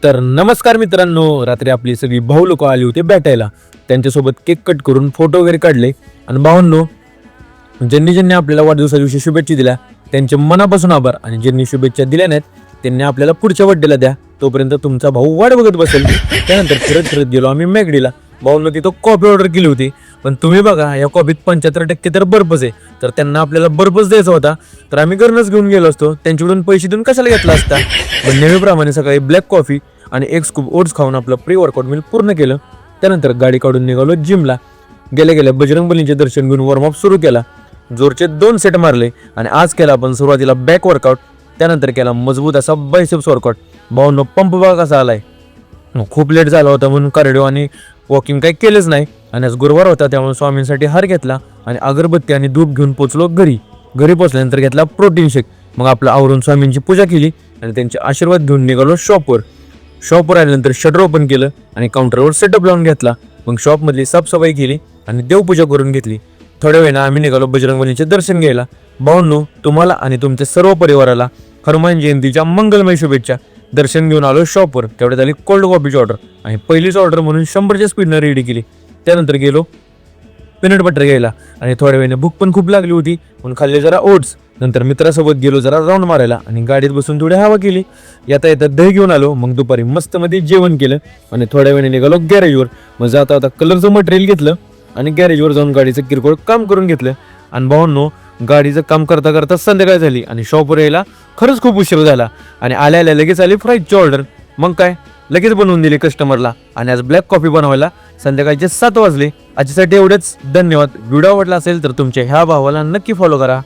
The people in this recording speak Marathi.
तर नमस्कार मित्रांनो, रात्री आपली सगळी भाऊ लोक आली होती भेटायला. त्यांच्यासोबत केक कट करून फोटो वगैरे काढले. आणि भावांनो, ज्यांनी ज्यांनी आपल्याला वाढदिवसा दिवशी शुभेच्छा दिल्या त्यांचे मनापासून आभार. आणि ज्यांनी शुभेच्छा दिल्या नाहीत त्यांनी आपल्याला पुढच्या बड्डेला द्या, तोपर्यंत तुमचा भाऊ वाट बघत बसेल. त्यानंतर फिरत फिरत गेलो आम्ही मॅगडीला. भाऊंना तिथं कॉफी ऑर्डर केली होती, पण तुम्ही बघा या कॉफीत 75% तर बर्फच आहे. तर त्यांना आपल्याला बर्फच द्यायचा होता, तर आम्ही घरूनच घेऊन गेलो असतो. त्यांच्याकडून पैसे देऊन कशाला घेतला असता. पण नेहमीप्रमाणे सकाळी ब्लॅक कॉफी आणि एक स्कूप ओट्स खाऊन आपलं प्री वर्कआउट मील पूर्ण केलं. त्यानंतर गाडी काढून निघालो जिमला. गेल्या गेल्या बजरंगबलीचे दर्शन घेऊन वॉर्मअप सुरू केला. जोरचे 2 सेट मारले आणि आज केला आपण सुरुवातीला बॅक वर्कआउट, त्यानंतर केला मजबूत असा बायसेप्स वर्कआउट. भाऊंनो, पंप बघा कसा आलाय. खूप लेट झाला होता म्हणून कार्डिओ आणि वॉकिंग काही केलंच नाही. आणि आज गुरुवार होता त्यामुळे स्वामींसाठी हार घेतला आणि अगरबत्ती आणि धूप घेऊन पोचलो घरी. घरी पोचल्यानंतर घेतला प्रोटीन शेक. मग आपलं आवरून स्वामींची पूजा केली आणि त्यांचे आशीर्वाद घेऊन निघालो शॉपवर. शॉपवर आल्यानंतर शटर ओपन केलं आणि काउंटरवर सेटअप लावून घेतला. मग शॉपमधली साफसफाई केली आणि देवपूजा करून घेतली. थोड्या वेळानं आम्ही निघालो बजरंगबलीचे दर्शन घ्यायला. भाऊंनो, तुम्हाला आणि तुमच्या सर्व परिवाराला हनुमान जयंतीच्या मंगलमय शुभेच्छा. दर्शन घेऊन आलो शॉपवर. तेवढ्यात आली कोल्ड कॉफीची ऑर्डर आणि पहिलीच ऑर्डर म्हणून 100च्या स्पीडनं रेडी केली. त्यानंतर गेलो पीनट बटर घ्यायला आणि थोड्या वेळाने भूक पण खूप लागली होती म्हणून खाल्ले जरा ओट्स. नंतर मित्रासोबत गेलो जरा राऊंड मारायला आणि गाडीत बसून थोडी हवा केली. येता येता दही घेऊन आलो. मग दुपारी मस्त मध्ये जेवण केलं आणि थोड्या वेळाने निघालो गॅरेजवर. मग जाता आता कलरचं मटेरियल घेतलं आणि गॅरेजवर जाऊन गाडीचं किरकोळ काम करून घेतलं. आणि भावांनो, गाडीचं काम करता करता संध्याकाळ झाली आणि शॉपवर यायला खरंच खूप उशीर झाला. आणि आल्या आल्या लगेच आली फ्राईजची ऑर्डर. मग काय लगेच बनवून दिली कस्टमरला. आणि आज ब्लॅक कॉफी बनवायला संध्याकाळचे 7 वाजले. आजच्यासाठी एवढेच. धन्यवाद. व्हिडिओ आवडला असेल तर तुमच्या ह्या भावाला नक्की फॉलो करा.